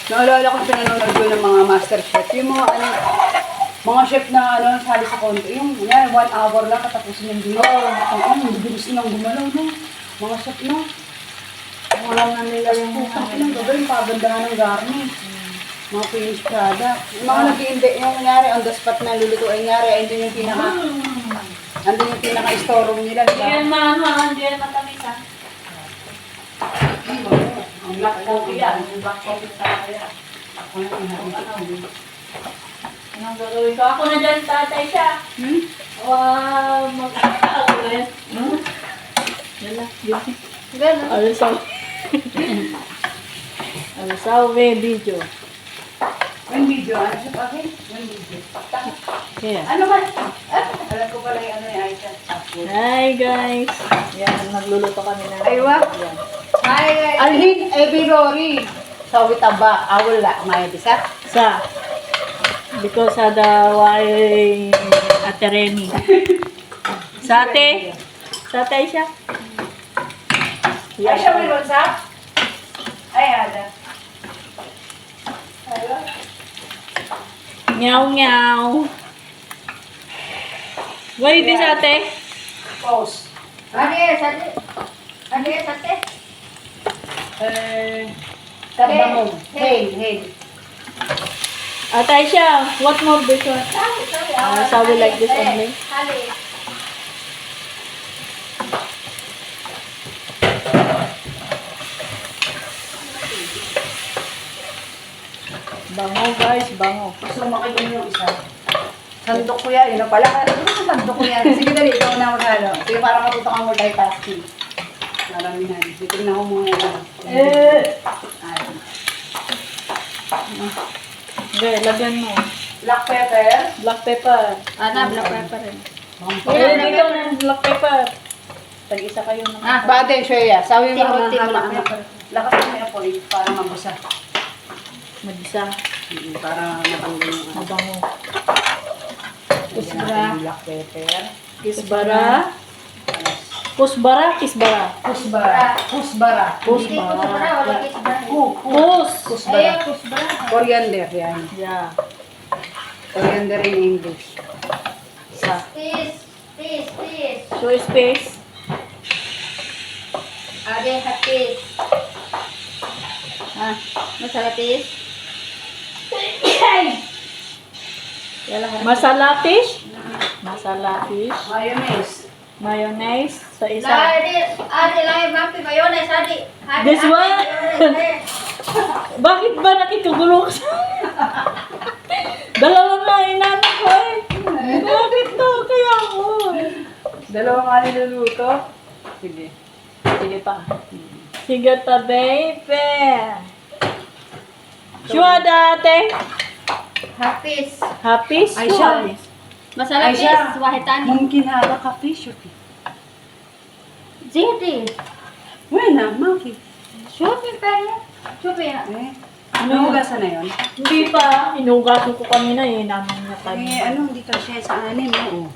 Naalala ko pinanonood ko ng mga master chef. Yung mga ano, mga chef na ano, sali sa konti. Yung yan, 1 hour lang katapusin yung video. Ang bilis nilang gumalaw, no? Mga chef, no? Wala na nila yung Putang ilang gagawin, pagandahan ng garnish. Mga finished product. Yung mga nag-i-invent, yung nangyari, on the spot na lulutuin nangyari, andun yung andun yung pinaka-storong nila, di ba? Hindi yan maano, hindi yan matamis ha. Ang black coffee yan. Yung black coffee talaga yan. Ako na yung Anong gagawin ko? Ako na dyan, tatay siya. Mag-ako na yan. Yan lang, beauty. Gano'n. Alisaw. Alisaw, video. One video, ano siya pa akin? One video. Yeah. Ano ba? Alam ko pala yung ano yung Aisha. Hi guys! Yan, nagluluto kami na. Aywa. Yan. Hi guys. Alhin, Ebi Rory. Sa witaba, awala, may bisa. Sa, because ada why Ate Remy. Sa ate? Sa ate siya? Aisha, may ronsa? Ay, ada. Aywa. Nyaw nyaw. Why this ate? Pause. Ade, sate. Ade, sate. Tabamong. Hey. Ate siya, what more this one? So we like this only? Hali. Bango guys, bango. Gusto mo makikita yung isa. Sandok ko yan. Yun na pala. Ano sa sandok ko yan? Sige dali, ikaw na maghalo. Sige, para matuto kang multitasking. Maramihan. Titignan ko muna yan. Ay. Okay, lagyan mo. Black pepper. Black pepper. Ana, black pepper rin. Dito ng black pepper. Tag-isa kayo ng... Bate, Shreya. Sabi mo Timot, timot, hama. pepper. Lakas mo yung apoy para mabusa. Mag-isa. Para matanggal yung ano. Mabango. Kusbara. Black pepper. Kisbara. Kusbara, kisbara. Kusbara. Kusbara. Hindi kusbara, wala kusbara. Kus. Kusbara. Ay, kusbara. Coriander, yan. Yeah. Coriander in English. Isa. Tis. So space. Ade, hatis. Masala tis. Masala fish. Masala fish. Mayonnaise. Mayonnaise. Sa isa. Ade, lai, mapi, mayonnaise, ade. This one? Bakit ba nakikugulo ka sa... Dalawa nga inanak ko eh. Bakit to? Kaya ako. Dalawa nga niluluto. Sige. Sige pa. Sige pa, baby. Sure dati. Hapis. Hapis? Ay, siya. Masala Ay, siya. tis, wahitani. Mungkin haba ka fish, okay. Jadi. Wala, maki. Shopping pa yan. Shopping na. Eh, ano hugasan na yun? Hindi pa. Hinugasan ko kanina eh. Naman niya tayo. Eh, ano, dito siya sa anin, no?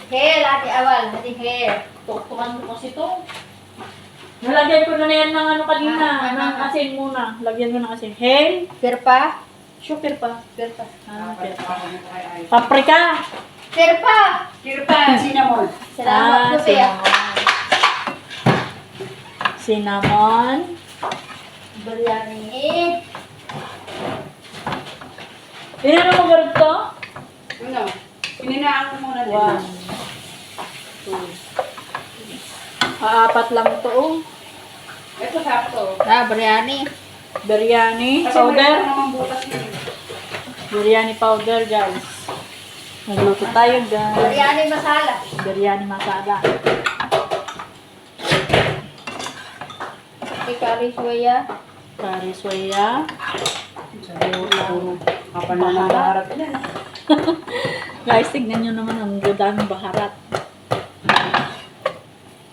Hair, ate awal. Ate hair. Tuktukan ko kasi ito. Nalagyan ko na yan ng ano kanina. Ng asin muna. Lagyan mo ng asin. Hey! Perpa. Sugar pa. Perpa. Perpa. Paprika! Perpa. Kirpa, cinnamon. Salamat po siya. Cinnamon. Biryani. Ilan mo garot to? Ano? Pininaan ko muna din. 1, 2. Apat lang to. Oh. Ito sakto. Biryani. Biryani Kasi maliit powder. lang naman butas yun. Biryani powder, guys. Nagluto tayo, guys. Biryani masala. Biryani masala. Ikari soya. Kari soya. Puro kapal na nakaharap yan. Guys, tignan nyo naman ang daming baharat.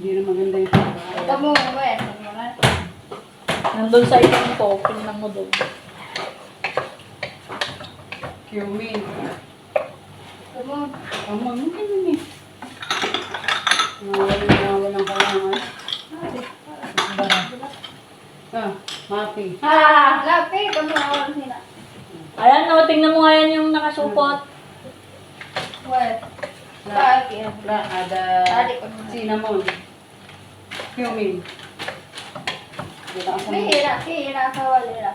Hindi na maganda yung Ito mo, wet. Nandun sa isang to, tingnan mo doon. cumin. Ito mo. Ang mungkin yun eh. Walang kailangan. Mapi. Lapi, kamu awal sini. Ayan, o, tingnan mo nga yan yung nakasupot. Wet. Na, Kaki. na, ada cinnamon. Cumin. Dito ka sa Hihira ka wala.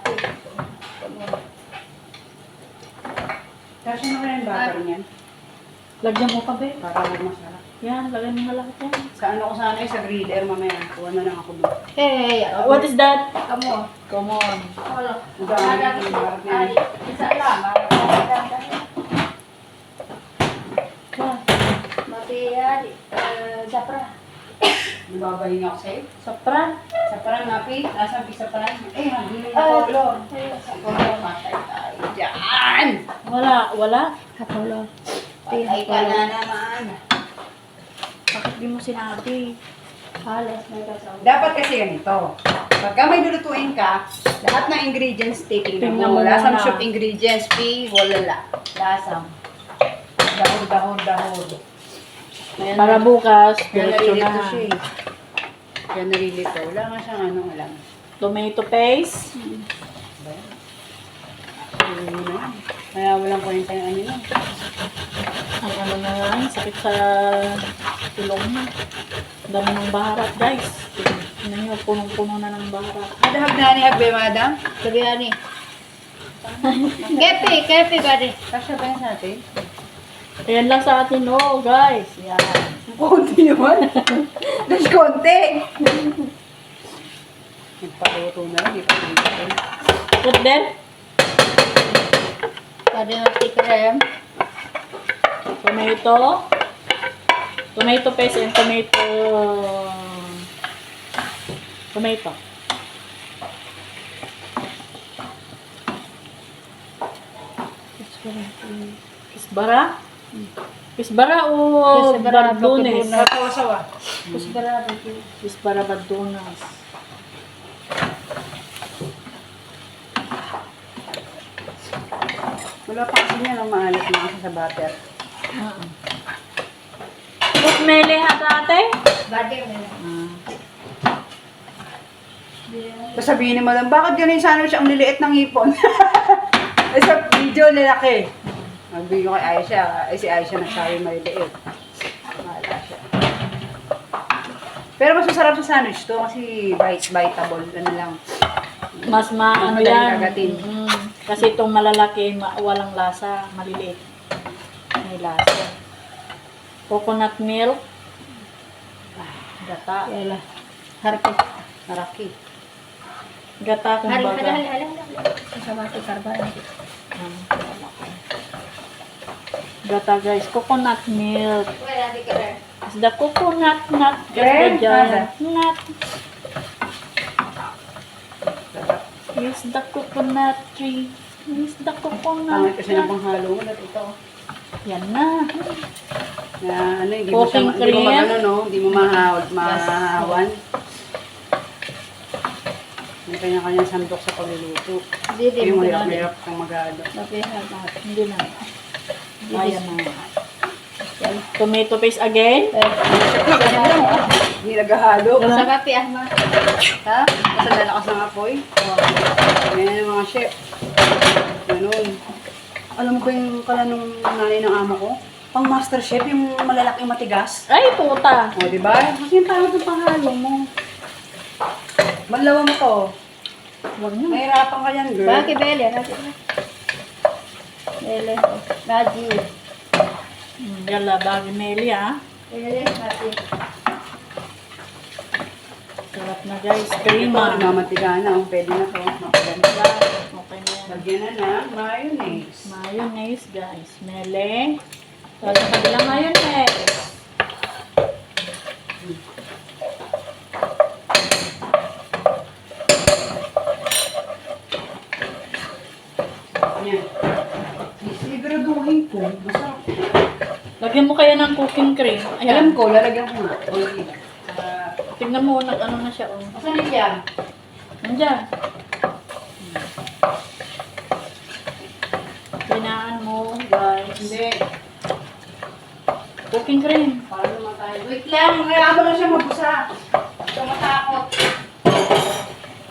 Kasi naman yung butter niyan. Lagyan mo pa, be. Para masarap. Yan, lagyan mo na lahat yan. Sa ano ko sana sa griller mamaya. Kuha na lang ako doon. Hey, What is that? kamu. Come on. Wala. Ang dami ng harap niya. Isa lang. Yan. Mati ali. Japra. Nababaling ako sa'yo. Sopran. Sa parang napi. Nasaan sa parang. Eh, hindi na polo. Sa polo, matay tayo. Diyan! Wala. Kapolo. Patay ka na naman. Bakit di mo sinabi? Halos may kasama. Dapat kasi ganito. Pagka may lulutuin ka, lahat ng ingredients taking Tingnan mo. mo Lasam muna. soup ingredients, wala. Lasam. Dahod. Ayan, Para bukas, Kaya diretso narilito na. siya eh. Kaya narilito. Wala nga siyang alam. Tomato paste. Kaya walang kwenta yung ano yun. Ang ano na lang, sakit sa tulong mo. Dami ng baharat, guys. Tingnan nyo, punong-puno na ng baharat. Madahag na ni Agbe, madam. Sabihan ni. Kepi bari. Kasya ba yan sa atin? Ayan lang sa atin, oh, guys. Yan. Konti naman. Mas konti. Nagpaluto na lang. Di pa rin. Put them. Bari mati krem. Tomato paste and tomato. Kisbara? Kisbara o Kisbara, bardunes? Bardunes. Sawa-sawa. Kusbara bati. Kisbara bardunes. Wala pa kasi niya nang maalat na kasi sa butter. Put mele ha ate? Bati mo. Tapos sabihin ni madam, bakit ganun yung sandwich ang liliit ng hipon? Eh, sa video, lalaki. Nagbigay ko kay Aisha. Ay, si Aisha nagsabi maliliit. Mahala siya. Pero mas masarap sa sandwich to kasi biteable. Ano lang. Mas ano Madaling yan. kagatin. Kasi itong malalaki, walang lasa, maliliit. May lasa. Coconut milk. Gata. Yala. Harki. Maraki. Gata kung baga. Hala. Sama si karban. Gata guys, coconut milk. Wala di krem. It's the coconut nut. Creme? It's the giant nut. It's the coconut tree. It's the coconut Pangit kasi ng nut. panghalo mo. Ito. Yan na. Na, ano, hindi mo Cooking siya, hindi mo cream. magano, no? Hindi mo mahawan. May kanya-kanyang sandok sa pagluluto. Hindi Yung mo hirap-hirap kang mag-ano. Hindi na. Ayan na. Tomato paste again. Hindi naghahalo. Sa kape ahma. Ha? Basta lalakas ng apoy. Ganyan yung mga chef. Ganun. Alam mo ba yung kala nung nanay ng amo ko? Pang master chef, yung malalaking matigas. Ay, puta. O, di ba? Kasi yung tawag yung panghalo mo. Manlawa mo to. Huwag na. Mahirapan ka yan, girl. Bakit bele? Bele. Raji. Yala, bagay Meli ah. Bele. Raji. Sarap na guys. Ito, Krima. namamantiga na. Pwede na to. Makaganda. Okay na yan. Lagyan na ng mayonnaise. Mayonnaise guys. Mele. Tapos sa kabilang mayonnaise. Yan. Siguraduhin ko. Masarap. Lagyan mo kaya ng cooking cream. Alam Ayan. ko, lalagyan ko nga. Konti lang. Tignan mo, ano na siya. Oh. Asan yun yan? Nandiyan. Binaan mo guys. Hindi. Cooking cream. Para naman tayo. Wait lang, kaya mo lang siya mabusa. Ito matakot.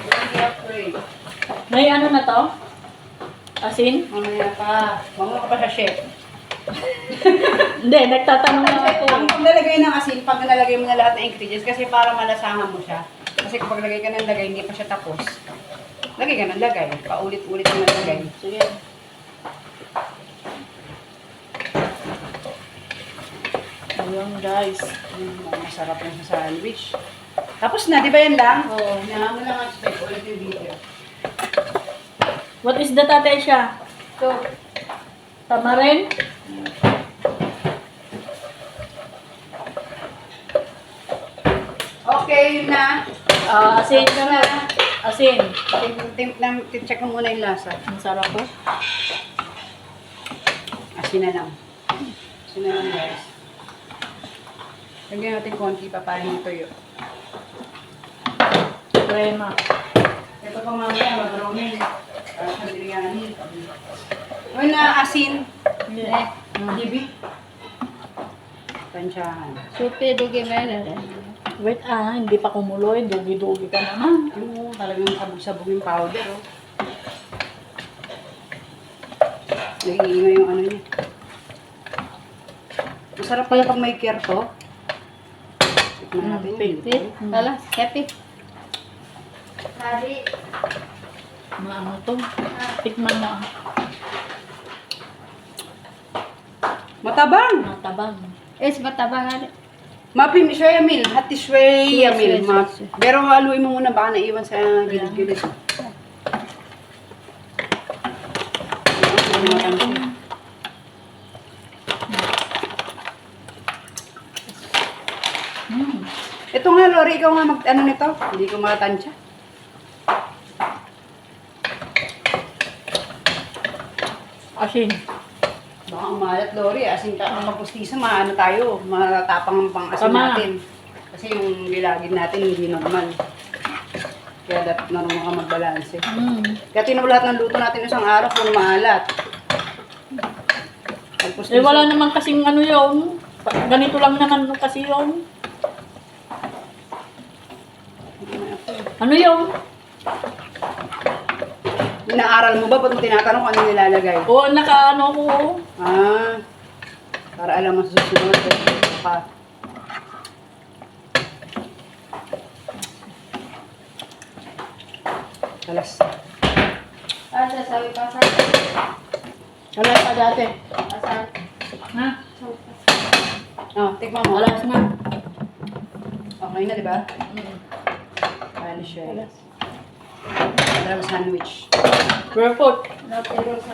Hindi afraid. May ano na to? Asin? Mamaya pa. Mamaya ka pa sa chef. Hindi, nagtatanong lang ako. Ang paglalagay ng asin, pag nalagay mo na lahat ng ingredients, kasi para malasahan mo siya. Kasi kapag lagay ka ng lagay, hindi pa siya tapos. Lagay ka ng lagay. Paulit-ulit mo ng lagay. Sige. Ayun guys. Masarap yung sa sandwich. Tapos na, di ba yan lang? Oo. Nahango lang ang step. Ulit yung video. What is the tatay siya? So, Tamarin? Okay, yun na. Asin. Tapos na. Asin. Check mo muna yung lasa. Ang sarap po. Asin na lang. Asin na lang, guys. Lagyan natin konti pa para yung tuyo. Crema. Ito pa mamaya, mag-roaming. Para sa biryani. Uy na, asin. Yeah. Gibi. Tansyahan. supe dugi meron. Wait hindi pa kumuloy. Dugi-dugi ka naman. Yung talagang sabog-sabog yung powder, oh. Nag-iingay yung ano niya. Masarap pala pag may care to. Tikman natin. Wait, alas, happy. Hari. Maano to? Tikman mo. Matabang! Matabang. Es matabang hari. Mapim siya yamil. Hati siya yamil. Yes, yes, yes. Pero haluin mo muna baka naiwan sa gilid-gilid. Ito nga, Lori, ikaw nga mag-ano nito. Hindi ko makatansya. Asin. Baka umalat, Lori. Asin ka, ang mapustisa, maano tayo. Matatapang ang pang-asin Tama. natin. Kasi yung bilagin natin hindi normal. Kaya dapat marunong ka magbalanse. Kaya tinulat ng luto natin isang araw kung maalat. Eh wala naman kasing ano yun. Ganito lang naman kasi yun. Ano yun? Inaaral mo ba? Ba't mo tinatanong kung ano nilalagay? Oo, nakaano ko. Ah, para alam mo sa susunod. Pa. Talas. Asa sabi pa sa Alas pa dati. asal. Ha? Oh, tikman mo. Alas na. Okay na, di ba? Ano siya? Alam sandwich. Barefoot. Natiro sa